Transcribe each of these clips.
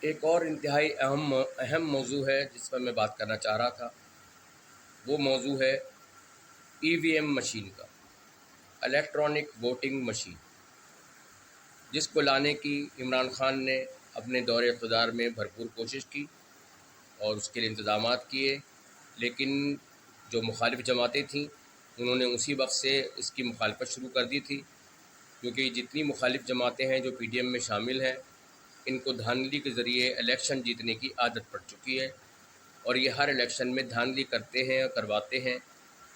ایک اور انتہائی اہم موضوع ہے جس پر میں بات کرنا چاہ رہا تھا، وہ موضوع ہے ای وی ایم مشین کا، الیکٹرانک ووٹنگ مشین، جس کو لانے کی عمران خان نے اپنے دور اقتدار میں بھرپور کوشش کی اور اس کے لیے انتظامات کیے، لیکن جو مخالف جماعتیں تھیں انہوں نے اسی وقت سے اس کی مخالفت شروع کر دی تھی، کیونکہ جتنی مخالف جماعتیں ہیں جو پی ڈی ایم میں شامل ہیں، ان کو دھاندلی کے ذریعے الیکشن جیتنے کی عادت پڑ چکی ہے، اور یہ ہر الیکشن میں دھاندلی کرتے ہیں اور کرواتے ہیں،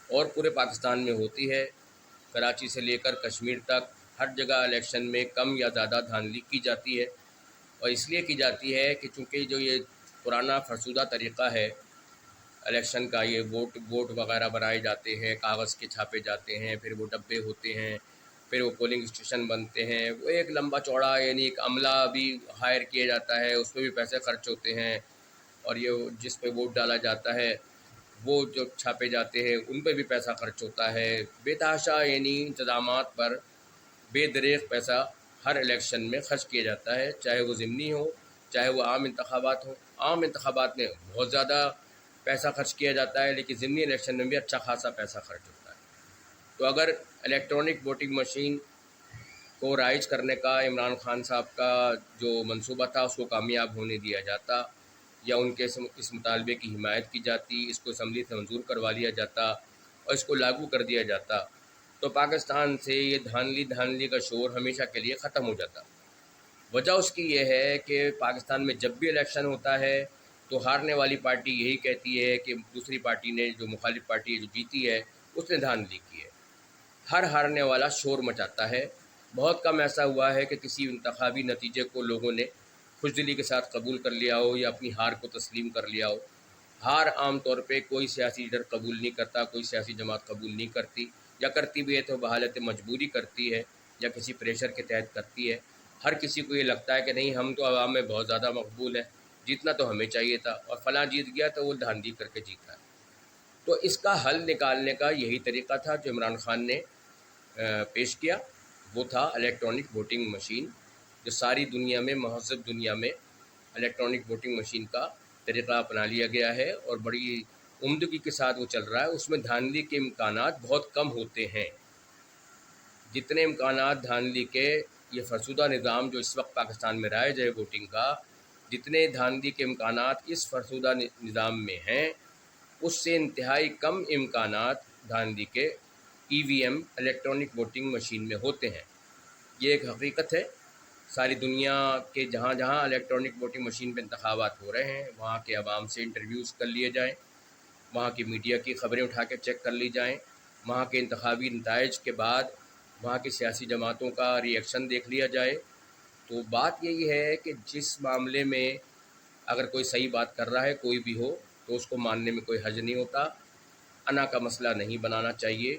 اور پورے پاکستان میں ہوتی ہے، کراچی سے لے کر کشمیر تک ہر جگہ الیکشن میں کم یا زیادہ دھاندلی کی جاتی ہے، اور اس لیے کی جاتی ہے کہ چونکہ جو یہ پرانا فرسودہ طریقہ ہے الیکشن کا، یہ ووٹ وغیرہ بنائے جاتے ہیں، کاغذ کے چھاپے جاتے ہیں، پھر وہ ڈبے ہوتے ہیں، پھر وہ پولنگ اسٹیشن بنتے ہیں، وہ ایک لمبا چوڑا یعنی ایک عملہ بھی ہائر کیا جاتا ہے، اس میں بھی پیسے خرچ ہوتے ہیں، اور یہ جس پہ ووٹ ڈالا جاتا ہے وہ جو چھاپے جاتے ہیں ان پہ بھی پیسہ خرچ ہوتا ہے، بے تحاشا یعنی انتظامات پر بے دریغ پیسہ ہر الیکشن میں خرچ کیا جاتا ہے، چاہے وہ ضمنی ہو چاہے وہ عام انتخابات ہوں۔ عام انتخابات میں بہت زیادہ پیسہ خرچ کیا جاتا ہے، لیکن ضمنی الیکشن میں بھی اچھا خاصا پیسہ خرچ ہوتا ہے۔ تو اگر الیکٹرانک ووٹنگ مشین کو رائج کرنے کا عمران خان صاحب کا جو منصوبہ تھا اس کو کامیاب ہونے دیا جاتا، یا ان کے اس مطالبے کی حمایت کی جاتی، اس کو اسمبلی سے منظور کروا لیا جاتا اور اس کو لاگو کر دیا جاتا، تو پاکستان سے یہ دھاندلی کا شور ہمیشہ کے لیے ختم ہو جاتا۔ وجہ اس کی یہ ہے کہ پاکستان میں جب بھی الیکشن ہوتا ہے تو ہارنے والی پارٹی یہی کہتی ہے کہ دوسری پارٹی نے، جو مخالف پارٹی جو جیتی ہے، اس نے دھاندلی کی ہے۔ ہر ہارنے والا شور مچاتا ہے۔ بہت کم ایسا ہوا ہے کہ کسی انتخابی نتیجے کو لوگوں نے خوش دلی کے ساتھ قبول کر لیا ہو یا اپنی ہار کو تسلیم کر لیا ہو۔ ہار عام طور پہ کوئی سیاسی لیڈر قبول نہیں کرتا، کوئی سیاسی جماعت قبول نہیں کرتی، یا کرتی بھی ہے تو بحالت مجبوری کرتی ہے یا کسی پریشر کے تحت کرتی ہے۔ ہر کسی کو یہ لگتا ہے کہ نہیں، ہم تو عوام میں بہت زیادہ مقبول ہیں، جیتنا تو ہمیں چاہیے تھا، اور فلاں جیت گیا تو وہ دھاندلی کر کے جیتا ہے۔ تو اس کا حل نکالنے کا یہی طریقہ تھا جو عمران خان نے پیش کیا، وہ تھا الیکٹرانک ووٹنگ مشین، جو ساری دنیا میں، مہذب دنیا میں الیکٹرانک ووٹنگ مشین کا طریقہ اپنا لیا گیا ہے اور بڑی عمدگی کے ساتھ وہ چل رہا ہے۔ اس میں دھاندلی کے امکانات بہت کم ہوتے ہیں، جتنے امکانات دھاندلی کے یہ فرسودہ نظام جو اس وقت پاکستان میں رائج ہے ووٹنگ کا، جتنے دھاندلی کے امکانات اس فرسودہ نظام میں ہیں، اس سے انتہائی کم امکانات دھاندلی کے ای وی ایم الیکٹرانک ووٹنگ مشین میں ہوتے ہیں۔ یہ ایک حقیقت ہے۔ ساری دنیا کے جہاں جہاں الیکٹرانک ووٹنگ مشین پہ انتخابات ہو رہے ہیں، وہاں کے عوام سے انٹرویوز کر لیے جائیں، وہاں کی میڈیا کی خبریں اٹھا کے چیک کر لی جائیں، وہاں کے انتخابی نتائج کے بعد وہاں کی سیاسی جماعتوں کا ری ایکشن دیکھ لیا جائے، تو بات یہی ہے کہ جس معاملے میں اگر کوئی صحیح بات کر رہا ہے، کوئی بھی ہو، تو اس کو ماننے میں کوئی حرج نہیں ہوتا۔ انا کا مسئلہ نہیں بنانا چاہیے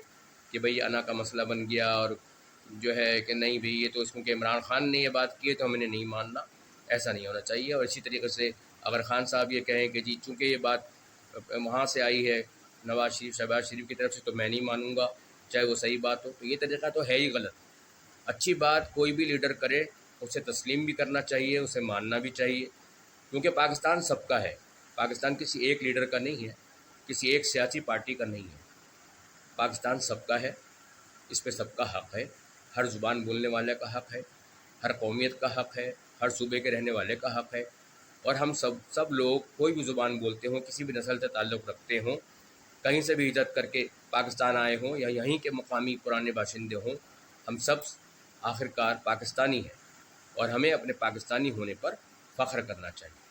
کہ بھئی انا کا مسئلہ بن گیا اور جو ہے کہ نہیں بھئی یہ تو اس میں کہ عمران خان نے یہ بات کی ہے تو ہمیں نے نہیں ماننا، ایسا نہیں ہونا چاہیے۔ اور اسی طریقے سے اگر خان صاحب یہ کہیں کہ جی چونکہ یہ بات وہاں سے آئی ہے نواز شریف، شہباز شریف کی طرف سے، تو میں نہیں مانوں گا چاہے وہ صحیح بات ہو، تو یہ طریقہ تو ہے ہی غلط۔ اچھی بات کوئی بھی لیڈر کرے اسے تسلیم بھی کرنا چاہیے، اسے ماننا بھی چاہیے، کیونکہ پاکستان سب کا ہے۔ پاکستان کسی ایک لیڈر کا نہیں ہے، کسی ایک سیاسی پارٹی کا نہیں ہے، پاکستان سب کا ہے، اس پہ سب کا حق ہے، ہر زبان بولنے والے کا حق ہے، ہر قومیت کا حق ہے، ہر صوبے کے رہنے والے کا حق ہے، اور ہم سب لوگ کوئی بھی زبان بولتے ہوں، کسی بھی نسل سے تعلق رکھتے ہوں، کہیں سے بھی ہجرت کر کے پاکستان آئے ہوں یا یہیں کے مقامی پرانے باشندے ہوں، ہم سب آخرکار پاکستانی ہیں اور ہمیں اپنے پاکستانی ہونے پر فخر کرنا چاہیے۔